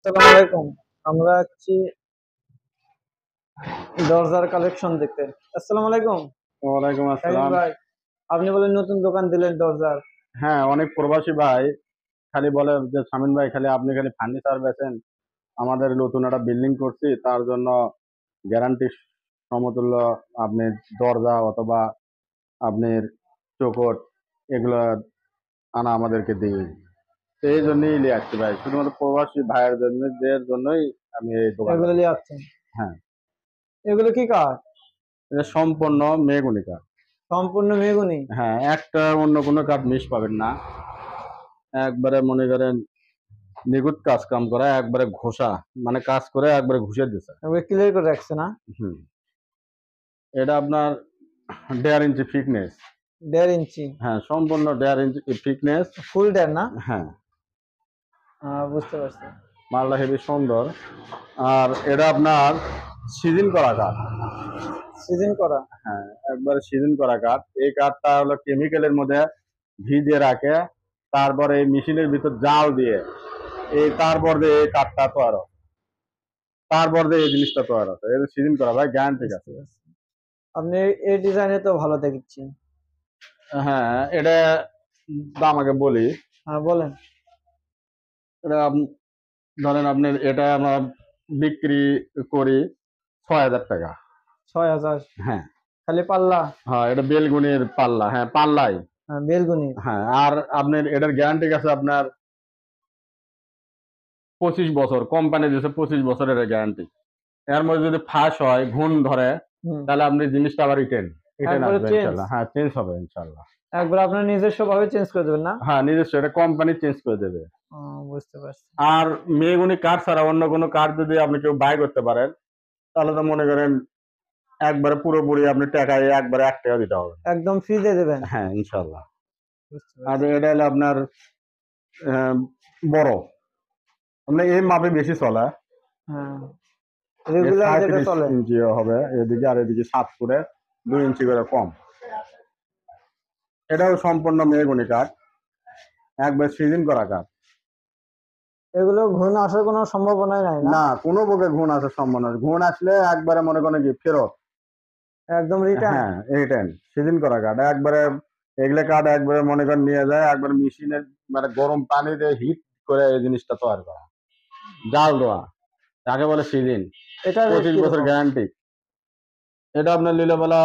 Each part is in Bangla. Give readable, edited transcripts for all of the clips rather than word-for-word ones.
আসসালামু আলাইকুম। আমরা আসছি দরজার কালেকশন দেখতে। আসসালামু আলাইকুম ওয়ালাইকুম শাহিন আসসালাম। ভাই। আপনি বলেন নতুন দোকান দিলেন দরজার। হ্যাঁ, অনেক প্রবাসী ভাই খালি বলে যে শামীম ভাই খালি আপনি খালি ফার্নিচার বেচেন। আমাদের নতুন একটা বিল্ডিং করছি, তার জন্য গ্যারান্টি সমতুল্য আপনি দরজা অথবা আপনার চৌকট এগুলো আনা আমাদেরকে দিয়ে, তো এই জন্যই নিয়ে আসছি ভাই, শুধুমাত্র প্রবাসী ভাইয়ের জন্যই আমি এই দোকানটা এগুলো দিচ্ছি। নিয়ে আসছেন? হ্যাঁ, এগুলো কি কাঠ? এটা সম্পূর্ণ মেগুনি কাঠ। সম্পূর্ণ মেহগনি? হ্যাঁ, একটা অন্য কোনো কাঠ মিস পাবেন না, একবারে মনে করেন নিখুঁত কাজ কাম করা, একবারে ঘষা, মানে কাজ করে একবারে ঘুষে দিছে। এগুলো ক্লিয়ার করে রাখছে না? হুম, এটা আপনার 1.5 ইঞ্চি ফিটনেস। 1.5 ইঞ্চি? হ্যাঁ, সম্পূর্ণ 1.5 ইঞ্চি ফিটনেস। ফুল ডের না? হ্যাঁ, বুঝতে পারছি। মালটা হেবি সুন্দর। আর এটা আপনার সিজন করা কাঠ। সিজন করা? হ্যাঁ, একবারে সিজন করা কাঠ। এই কাঠটা হলো কেমিক্যালের মধ্যে ভিজিয়ে রাখে, তারপরে এই মেশিনের ভিতর জাল দিয়ে তারপর দিয়ে এই কাঠটা তৈরি হয়, তারপর দিয়ে এই জিনিসটা তৈরি হয়। এটা সিজন করা ভাই, গ্যারান্টি বুঝতে আছে। পারছি। আপনি এই ডিজাইনে তো ভালো দেখছি। হ্যাঁ, এটা দাম আগে বলি। হ্যাঁ, বলেন। এটা ধরেন আপনার এটা আমরা বিক্রি করি 6,000 টাকা। 6,000? হ্যাঁ। খালি পাল্লা? হ্যাঁ, এটা বেলগুনির পাল্লা, হ্যাঁ পাল্লাই। হ্যাঁ, বেলগুনি। হ্যাঁ, আর আপনার এটার গ্যারান্টি আছে আপনার 25 বছর, কোম্পানি দিয়েছে 25 বছরের গ্যারান্টি। এর মধ্যে যদি ফাঁস হয়, ঘুণ ধরে, হুম। তাহলে আপনি জিনিসটা আবার রিটার্ন রিটার্ন একবারে আসবে চেঞ্জ? ইনশাল্লাহ। হ্যাঁ, চেঞ্জ হবে ইনশাল্লাহ। একবার আপনার নিজস্ব ভাবে চেঞ্জ করে দেবেন না? হ্যাঁ, নিজস্ব, এটা কোম্পানি চেঞ্জ করে দেবে। ও, বুঝতে পারছি। আর মেহগনি কাঠ ছাড়া অন্য কোনো কাঠ যদি আপনি কেউ বাই করতে পারেন, তাহলে তো মনে করেন একবারে পুরোপুরি আপনি টাকায় একবারে 1 টাকা দিতে হবে। একদম ফ্রি দিয়ে দেবেন? হ্যাঁ, ইনশাল্লাহ। বুঝতে আর পারছি। এটা হলো আপনার বড়, আপনার এই মাপে বেশি চলে। হ্যাঁ, এর রেগুলার যেটা 37 চলে। ইঞ্চি হবে এদিকে, আর এদিকে 7 করে 2 ইঞ্চি করে কম। এটাও সম্পূর্ণ মেহগনি কাঠ, একবার সিজন করা কাঠ। এগুলো ঘুণ আসার কোনো সম্ভাবনাই নাই না? না, কোনো প্রকার ঘুণ আসার সম্ভাবনা নেই। ঘুণ আসলে একবারে মনে করেন কি ফেরত। একদম রিটার্ন? হ্যাঁ, এইটাই সিজন করা কাঠ একবারে। এগুলো কাঠ একবারে মনে করেন নিয়ে যায় একবার মেশিনের, মানে গরম পানি দিয়ে হিট করে এই জিনিসটা তৈরি করা, জাল দেওয়া, তাকে বলে সিজন। এটা রেট 25 বছর কিরকম? গ্যারান্টি। এটা আপনার নিলে বেলা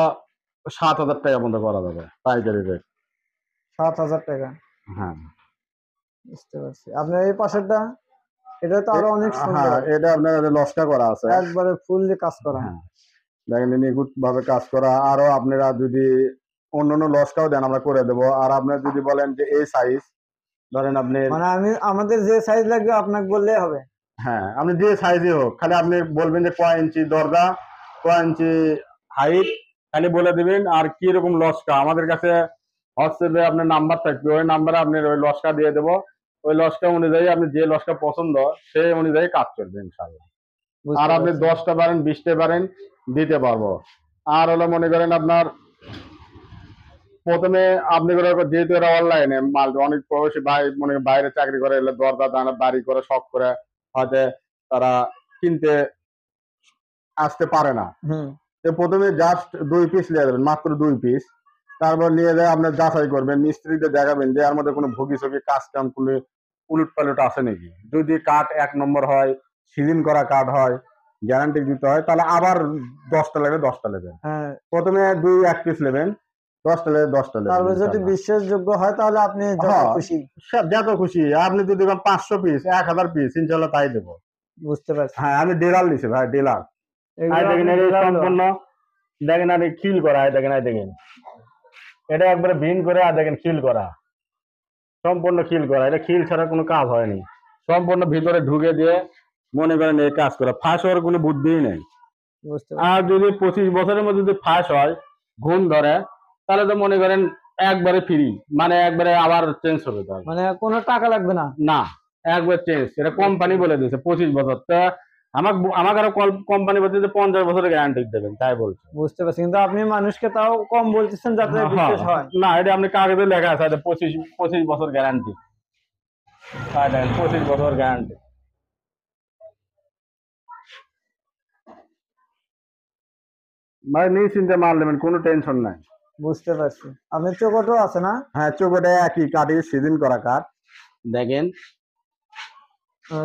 7,000 টাকা মতো করা যাবে পাইকারি রেট। 7,000 টাকা? হ্যাঁ। বুঝতে পারছি। আপনার এই পাশেরটা, এটা তো আরো অনেক হ্যাঁ, সুন্দর। এটা আপনার লসকা করা আছে। একবারে ফুল দিয়ে কাজ করা। হ্যাঁ, দেখেন নিখুঁত ভাবে কাজ করা। আরো আপনারা যদি অন্যান্য লসকাও দেন আমরা করে দেবো। আর আপনার যদি বলেন যে এই সাইজ, ধরেন আপনি, মানে আমাদের যে সাইজ লাগবে আপনাকে বললেই হবে? হ্যাঁ আপনি যে সাইজে হোক, খালি আপনি বলবেন যে কয় ইঞ্চি দরজা, কয় ইঞ্চি হাইট, খালি বলে দিবেন। আর কি রকম লসকা আমাদের কাছে হোয়াটসঅ্যাপে আপনার নাম্বার থাকবে, ওই নাম্বারে আপনার ওই লসকা দিয়ে দেবো। ওই লসকা অনুযায়ী আপনি যে লসকা পছন্দ সেই অনুযায়ী কাজ করবেন ইনশাআল্লাহ। আর বুঝতে আপনি পারছি। 10টা পারেন 20টা পারেন দিতে পারবো। আর হলো মনে করেন আপনার প্রথমে আপনি করে যেহেতু এরা অনলাইনে মাল, অনেক প্রবাসী ভাই মনে করেন বাইরে চাকরি করে এলে দরজা দানা বাড়ি করে শখ করে হয়তো তারা কিনতে আসতে পারে না। হুম। তো প্রথমে জাস্ট 2 পিস নিয়ে যাবেন, মাত্র 2 পিস। তারপর নিয়ে যায় আপনার যাচাই করবেন, মিস্ত্রিকে দেখাবেন যে এর মধ্যে কোনো ভুগি ছবি কাজ কাম কোনো উলট পালট আছে নাকি। যদি কাঠ 1 নম্বর হয়, সিজন করা কাঠ হয়, গ্যারান্টি দিতে হয়, তাহলে আবার 10টা নেবে 10টা নেবেন। হ্যাঁ, প্রথমে 1 পিস নেবেন, 10টা নেবে 10টা নেবেন তারপর যদি ইনশাআল্লাহ। বিশ্বাসযোগ্য হয় তাহলে আপনি যত হ্যাঁ, খুশি। যত খুশি। আপনি যদি 500 পিস 1,000 পিস ইনশাআল্লাহ তাই দেবো। বুঝতে পারছি। হ্যাঁ, আমি ডিলার নিছি ভাই, ডিলার। এগুলো দেখেন আপনি এটা ডিলার দেওয়া? সম্পূর্ণ, দেখেন আর খিল করা, দেখেন দেখেন এটা একবারে ভিন করে, আর দেখেন খিল করা, সম্পূর্ণ খিল করা। এটা খিল ছাড়া কোনো কাজ হয়নি, সম্পূর্ণ ভিতরে ঢুকে দিয়ে মনে করেন এই কাজ করা। ফাঁস হওয়ার কোনো বুদ্ধিই নেই। বুঝতে আর পারছি। যদি 25 বছরের মধ্যে যদি ফাঁস হয়, ঘুণ ধরে, তাহলে তো মনে করেন একবারে ফ্রি, মানে একবারে আবার চেঞ্জ হবে তো। মানে কোনো টাকা লাগবে না? না, একবার চেঞ্জ। এটা কোম্পানি বলে দিয়েছে 25 বছর। তা আমাকে আরো কোম্পানি বলছে যে 50 বছরের গ্যারান্টি দেবেন, তাই বলছে। বুঝতে পারছি, কিন্তু আপনি মানুষকে তাও কম বলতেছেন যাতে হ্যাঁ, হ্যাঁ। বিশ্বাস হয়। না, এটা আপনি কাগজে লেখা আছে 25 বছর গ্যারান্টি। 25 বছর গ্যারান্টি। ভাই নিশ্চিন্তে মাল নেবেন, কোনো টেনশন নাই। বুঝতে পারছি। আপনার চৌকটও আছে না? হ্যাঁ, চৌকোটে একই কাঠই, সিজন করা কাঠ। দেখেন,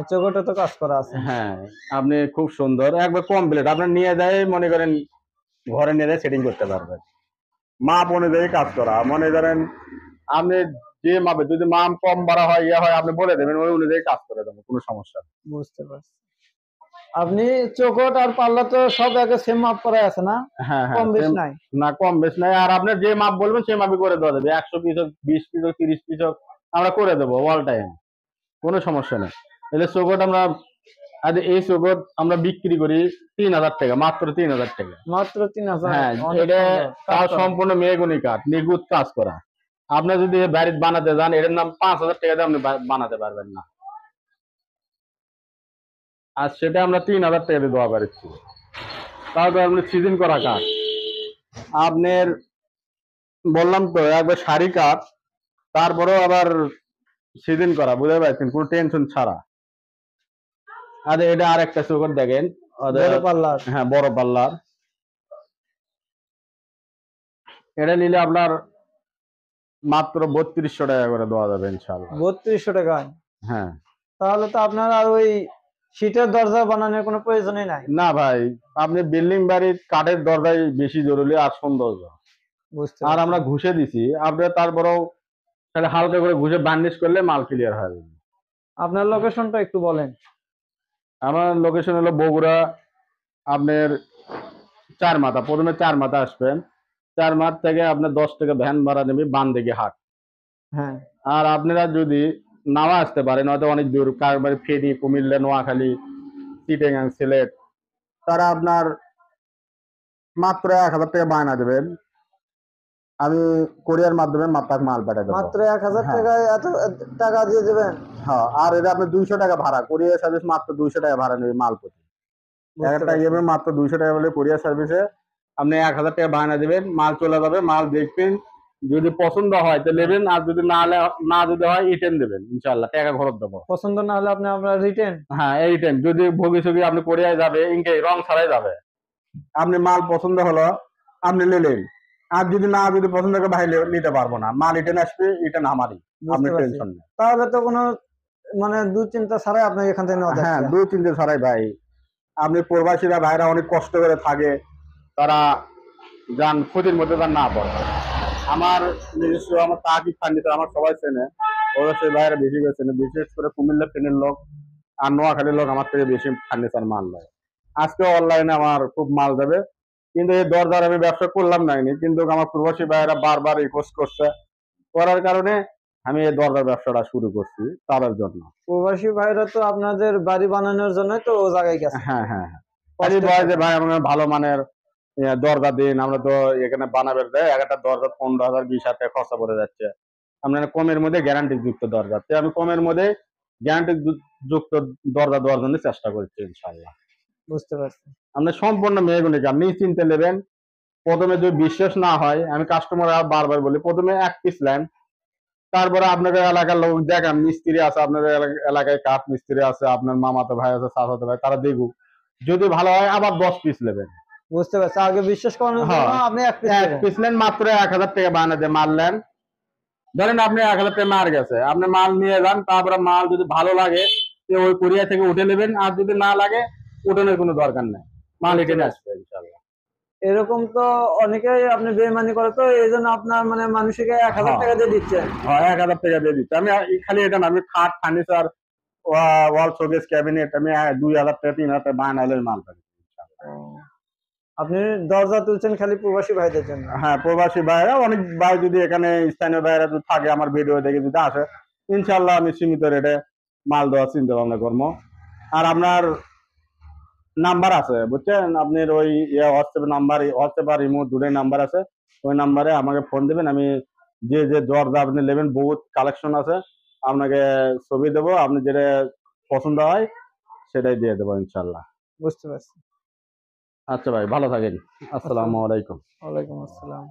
চৌকটে তো কাজ করা আছে। হ্যাঁ, আপনি খুব সুন্দর একবার কমপ্লিট আপনার নিয়ে যায়, মনে করেন ঘরে নিয়ে যায় সেটিং করতে পারবেন। মাপ অনুযায়ী কাজ করা, মনে করেন আপনি যে মাপে যদি মাপ কম বাড়া হয় ইয়ে হয় আপনি বলে দেবেন, ওই অনুযায়ী কাজ করে দেবো, কোনো সমস্যা নেই। বুঝতে পারছি। আপনি চৌকট আর পাল্লা তো সব একে সেম মাপ করা আছে না? হ্যাঁ হ্যাঁ, কম বেশ same, নাই? না কম বেশ নাই। আর আপনার যে মাপ বলবেন সেই মাপই করে দেওয়া যাবে, 100 পিস হোক, 20 পিস হোক, 30 পিস হোক, আমরা করে দেবো অল টাইম, কোনো সমস্যা নেই। তাহলে চৌকট আমরা, আর এই চৌকট আমরা বিক্রি করি 3000 টাকা, মাত্র 3000 টাকা। মাত্র 3000? হ্যাঁ, অনেক এটা সুন্দর কাজ তাও করা। সম্পূর্ণ মেহগনি কাঠ, নিখুঁত কাজ করা। আপনি যদি বাড়িতে বানাতে যান এটার নাম 5000 টাকা দিয়ে আপনি বানাতে পারবেন না, আর সেটা আমরা 3000 টাকা দিয়ে দেওয়া পারছি। তাও তো আপনি সিজন করা কাঠ, আপনার বললাম তো একবার সারি কাঠ, তারপরেও আবার সিজন করা, বুঝতে পারছেন, কোনো টেনশন ছাড়া। আর এটা আর একটা চৌকট দেখেন, বড় পাল্লার? হ্যাঁ বড় পাল্লার, এটা নিলে আপনার মাত্র 3200 টাকা করে দেওয়া যাবে ইনশাল্লাহ। 3200 টাকায়? হ্যাঁ। তাহলে তো আপনার আর ওই শীটের দরজা বানানোর কোনো প্রয়োজনই নাই। না ভাই, আপনি বিল্ডিং বাড়ির কাঠের দরজাই বেশি জরুরি আর সৌন্দর্য। বুঝতে আর পারছি। আমরা ঘুষে দিছি, আপনি তারপরেও তাহলে হালকা করে ঘুষে বার্নিশ করলে মাল ক্লিয়ার হয়ে যাবে। আপনার লোকেশনটা একটু বলেন। আমার লোকেশন হলো বগুড়া, আপনার চার মাথা, প্রথমে চার মাথা আসবেন, চার মাথ থেকে আপনার 10 টাকা ভ্যান ভাড়া নেবে বানদিঘি হাট। হ্যাঁ। আর আপনারা যদি নাও আসতে পারেন, হয়তো অনেক দূর, কারবার ফেনী, কুমিল্লা, নোয়াখালী, চিটাগাং, সিলেট, তারা আপনার মাত্র 1000 টাকা বায়না দেবেন, আমি কোরিয়ার মাধ্যমে মাত্র মাল পাঠিয়ে দেবো। মাত্র 1000 হ্যাঁ। টাকায় এত টাকা দিয়ে দেবেন? হ্যাঁ, আর এটা আপনি 200 টাকা ভাড়া, কোরিয়ার সার্ভিস মাত্র 200 টাকা ভাড়া নেবে মাল প্রতি। বুঝতে একটা পারছি। ইয়ে মাত্র 200 টাকা বলে কোরিয়ার সার্ভিসে আপনি 1000 টাকা বায়না দেবেন, মাল চলে যাবে, মাল দেখবেন, যদি পছন্দ হয় তো নেবেন, আর যদি না যদি হয় রিটার্ন দেবেন, ইনশাআল্লাহ টাকা ঘরত দেবো। পছন্দ না হলে আপনি আমরা রিটার্ন? হ্যাঁ, এই রিটার্ন যদি ভবিষ্যতে আপনি কোরিয়ায় যাবে ইনকে রং ছাড়াই যাবে, আপনি মাল পছন্দ হলো আপনি নিলেন, আর যদি পছন্দ করে ভাই নিতে পারবো না, মাল রিটার্ন আসবে, রিটার্ন আমারই, আপনি বুঝতে পারছি। টেনশন নেই। তাহলে তো কোনো মানে দুশ্চিন্তা ছাড়াই আপনাকে এখান থেকে নেওয়া হ্যাঁ, যাচ্ছে। 2-3 ছাড়াই ভাই। আপনি প্রবাসীরা ভাইরা অনেক কষ্ট করে থাকে, তারা যান ক্ষতির মধ্যে যান না পড়ে। আমার নিজস্ব, আমার তাকিব ফার্নিচার আমার সবাই চেনে, ওরা সেই ভাইরা বেশি করে চেনে, বিশেষ করে কুমিল্লা ফেনীর লোক আর নোয়াখালীর লোক আমার থেকে বেশি ফার্নিচার মাল নেয়। আজকে অনলাইনে আমার খুব মাল যাবে, কিন্তু এই দরদার আমি ব্যবসা করলাম নাইনি, কিন্তু আমার প্রবাসী ভাইয়েরা বারবার রিকোয়েস্ট করছে, করার কারণে আমি এই দরদার ব্যবসাটা শুরু করছি তাদের জন্য। প্রবাসী ভাইরা তো আপনাদের বাড়ি বানানোর জন্য তো ও জায়গায় গেছে। হ্যাঁ হ্যাঁ হ্যাঁ, খালি বয় যে ভাই আমার ভালো মানের দরজা দিন, আমরা তো এখানে বানাবে দেয়, একটা দরজা 15,000 20,000 টাকা খরচা পড়ে যাচ্ছে, আপনার কমের মধ্যে গ্যারান্টি যুক্ত দরজা, তো আমি কমের মধ্যে গ্যারান্টি যুক্ত দরজা দেওয়ার জন্য চেষ্টা করছি ইনশাআল্লাহ। বুঝতে পারছি। আপনি সম্পূর্ণ মেহগনি কাঠ, নিশ্চিন্তে নেবেন। প্রথমে যদি বিশ্বাস না হয়, আমি কাস্টমার বারবার বলি, প্রথমে এক পিস নেন, তারপরে আপনাদের এলাকার লোক দেখান, মিস্ত্রি আছে আপনাদের এলাকায়, কাঠ মিস্ত্রি আছে, আপনার মামাতো ভাই আছে, চাচাতো ভাই, তারা দেখুক, যদি ভালো হয় আবার 10 পিস নেবেন। বুঝতে পারছি। আগে বিশ্বাস করানোর জন্য হ্যাঁ, আপনি এক পিস এক নেবেন। পিস নেন, মাত্র 1000 টাকা বায়না দিয়ে মাল নেন। ধরেন আপনি 1000 টাকা মার গেছে, আপনি মাল নিয়ে যান, তারপরে মাল যদি ভালো লাগে ওই কোরিয়া থেকে উঠে নেবেন, আর যদি না লাগে উঠানোর কোনো দরকার নেই, মাল এখানে আসবে ইনশাআল্লাহ। এরকম তো অনেকেই আপনি বেইমানি করে, তো এই জন্য আপনার মানে মানুষকে 1000 টাকা দিয়ে দিচ্ছেন। হ্যাঁ, 1000 টাকা দিয়ে দিচ্ছি আমি। খালি এটা না, আমি খাট, ফার্নিচার, ওয়াল শোকেস, ক্যাবিনেট, আমি 2000 টাকা 3000 টাকা বায়না হলে মাল পাবো। আপনি দরজা তুলছেন খালি প্রবাসী ভাইদের জন্য? হ্যাঁ, প্রবাসী ভাইরা অনেক ভাই যদি এখানে স্থানীয় ভাইরা যদি থাকে, আমার ভিডিও দেখে যদি আসে, ইনশাল্লাহ আমি সীমিত রেটে মাল দেওয়ার চিন্তা ভাবনা করবো। আর আপনার নাম্বার আছে বুঝছেন, আপনার ওই হোয়াটসঅ্যাপ নাম্বার, হোয়াটসঅ্যাপ আর ইমো দুটোই নাম্বার আছে, ওই নাম্বারে আমাকে ফোন দেবেন, আমি যে দরজা আপনি নেবেন বহুত কালেকশন আছে, আপনাকে ছবি দেবো, আপনি যেটা পছন্দ হয় সেটাই দিয়ে দেবো ইনশাল্লাহ। বুঝতে পারছি। আচ্ছা ভাই, ভালো থাকেন, আসসালামু আলাইকুম। ওয়ালাইকুম আসসালাম।